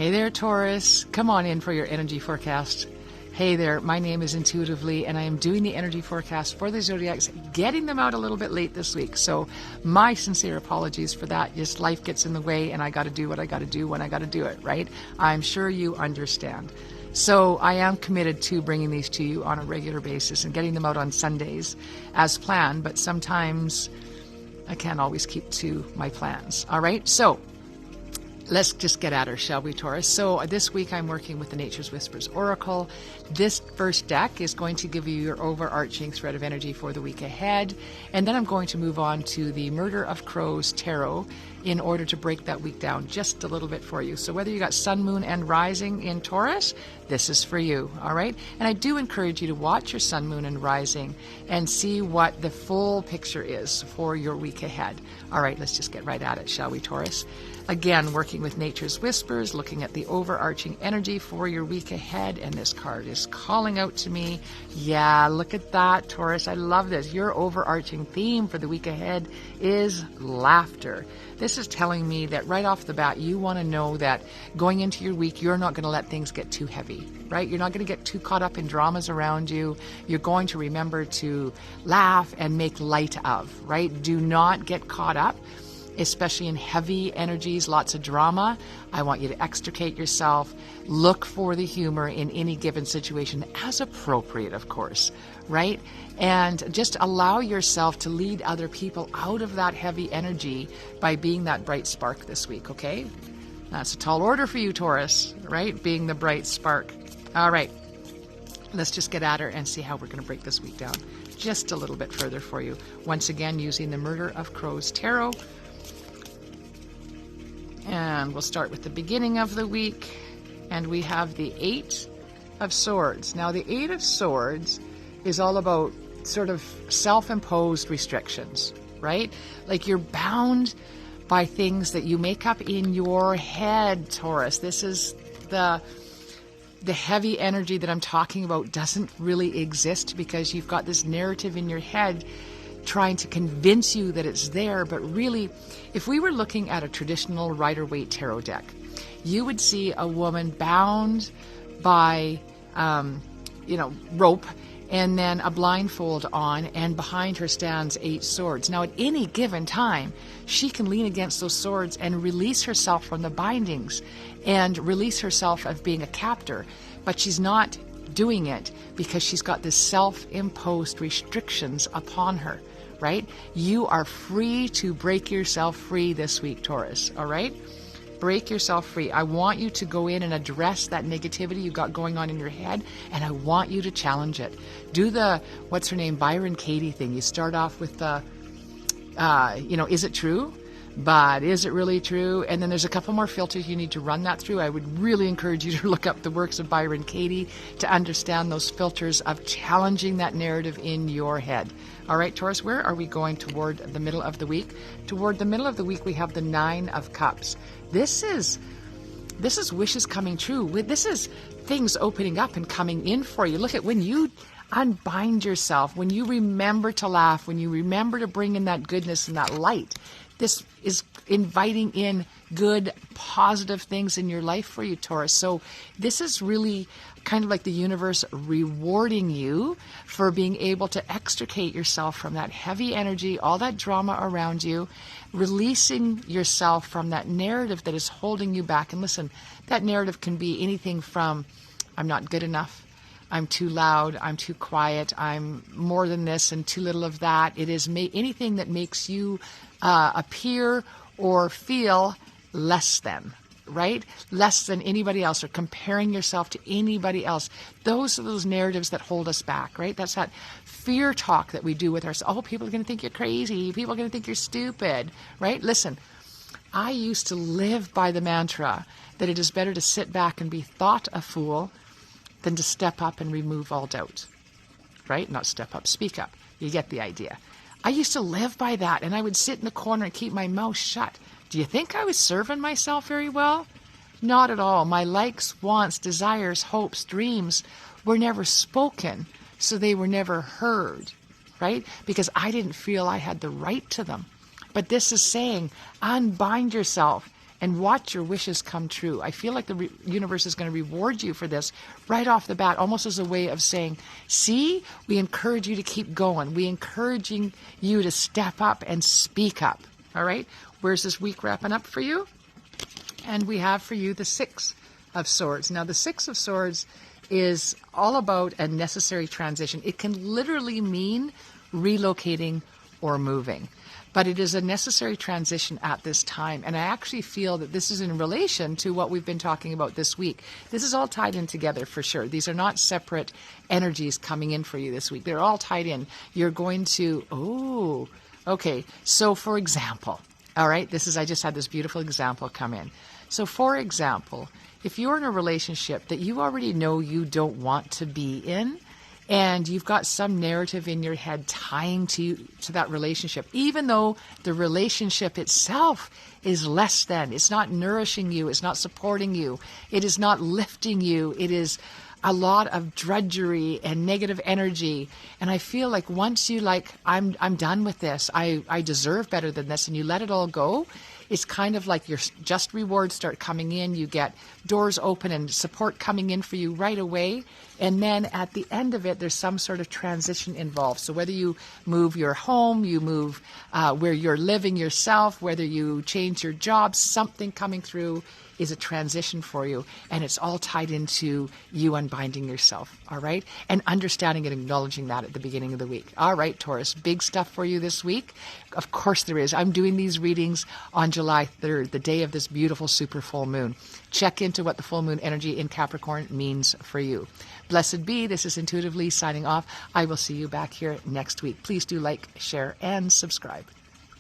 Hey there, Taurus. Come on in for your energy forecast. Hey there, my name is Intuitively, and I am doing the energy forecast for the zodiacs, getting them out a little bit late this week. So my sincere apologies for that. Just life gets in the way, and I got to do what I got to do when I got to do it, right? I'm sure you understand. So I am committed to bringing these to you on a regular basis and getting them out on Sundays as planned, but sometimes I can't always keep to my plans. All right, so let's just get at her, shall we, Taurus? So this week I'm working with the Nature's Whispers Oracle. This first deck is going to give you your overarching thread of energy for the week ahead. And then I'm going to move on to the Murder of Crows Tarot in order to break that week down just a little bit for you. So whether you got Sun, Moon, and Rising in Taurus, this is for you, all right? And I do encourage you to watch your Sun, Moon, and Rising and see what the full picture is for your week ahead. All right, let's just get right at it, shall we, Taurus? Again, working with Nature's Whispers, looking at the overarching energy for your week ahead, and this card is calling out to me. Yeah, look at that, Taurus. I love this. Your overarching theme for the week ahead is laughter. This is telling me that right off the bat, you want to know that going into your week, you're not going to let things get too heavy, right? You're not going to get too caught up in dramas around you. You're going to remember to laugh and make light of, right? Do not get caught up, especially in heavy energies, lots of drama. I want you to extricate yourself. Look for the humor in any given situation, as appropriate, of course, right? And just allow yourself to lead other people out of that heavy energy by being that bright spark this week, okay? That's a tall order for you, Taurus, right? Being the bright spark. All right, let's just get at her and see how we're going to break this week down just a little bit further for you. Once again, using the Murder of Crows Tarot. And we'll start with the beginning of the week, and we have the Eight of Swords. Now, the Eight of Swords is all about sort of self-imposed restrictions, right? Like you're bound by things that you make up in your head, Taurus. This is the heavy energy that I'm talking about doesn't really exist because you've got this narrative in your head trying to convince you that it's there. But really, if we were looking at a traditional Rider-Waite tarot deck, you would see a woman bound by, rope, and then a blindfold on, and behind her stands 8 swords. Now, at any given time, she can lean against those swords and release herself from the bindings and release herself of being a captor. But she's not doing it because she's got this self-imposed restrictions upon her, right? You are free to break yourself free this week, Taurus, all right? Break yourself free. I want you to go in and address that negativity you got going on in your head, and I want you to challenge it. Do the, what's her name, Byron Katie thing. You start off with the, is it true? But is it really true? And then there's a couple more filters you need to run that through. I would really encourage you to look up the works of Byron Katie to understand those filters of challenging that narrative in your head. All right, Taurus, where are we going toward the middle of the week? Toward the middle of the week, we have the 9 of Cups. This is wishes coming true. This is things opening up and coming in for you. Look at when you unbind yourself, when you remember to laugh, when you remember to bring in that goodness and that light. This is inviting in good, positive things in your life for you, Taurus. So this is really kind of like the universe rewarding you for being able to extricate yourself from that heavy energy, all that drama around you, releasing yourself from that narrative that is holding you back. And listen, that narrative can be anything from, I'm not good enough, I'm too loud, I'm too quiet, I'm more than this and too little of that. It is anything that makes you appear or feel less than, right? Less than anybody else, or comparing yourself to anybody else. Those are those narratives that hold us back, right? That's that fear talk that we do with ourselves. Oh, people are going to think you're crazy. People are going to think you're stupid, right? Listen, I used to live by the mantra that it is better to sit back and be thought a fool than to step up and remove all doubt, right? Not step up, speak up. You get the idea. I used to live by that, and I would sit in the corner and keep my mouth shut. Do you think I was serving myself very well? Not at all. My likes, wants, desires, hopes, dreams were never spoken, so they were never heard, right? Because I didn't feel I had the right to them. But this is saying, unbind yourself and watch your wishes come true. I feel like the universe is going to reward you for this right off the bat, almost as a way of saying, see, we encourage you to keep going. We encouraging you to step up and speak up. All right? Where's this week wrapping up for you? And we have for you the Six of Swords. Now, the Six of Swords is all about a necessary transition. It can literally mean relocating or moving, but it is a necessary transition at this time. And I actually feel that this is in relation to what we've been talking about this week. This is all tied in together for sure. These are not separate energies coming in for you this week. They're all tied in. You're going to, okay. So for example, all right, I just had this beautiful example come in. So for example, if you're in a relationship that you already know you don't want to be in, and you've got some narrative in your head tying to that relationship, even though the relationship itself is less than, it's not nourishing you, it's not supporting you, it is not lifting you, it is a lot of drudgery and negative energy. And I feel like once you I'm done with this, I deserve better than this, and you let it all go, it's kind of like your just rewards start coming in. You get doors open and support coming in for you right away. And then at the end of it, there's some sort of transition involved. So whether you move your home, you move where you're living yourself, whether you change your job, something coming through is a transition for you. And it's all tied into you unbinding yourself, all right? And understanding and acknowledging that at the beginning of the week. All right, Taurus, big stuff for you this week. Of course there is. I'm doing these readings on July 3rd, the day of this beautiful super full moon. Check into what the full moon energy in Capricorn means for you. Blessed be. This is Intuitively signing off. I will see you back here next week. Please do like, share, and subscribe.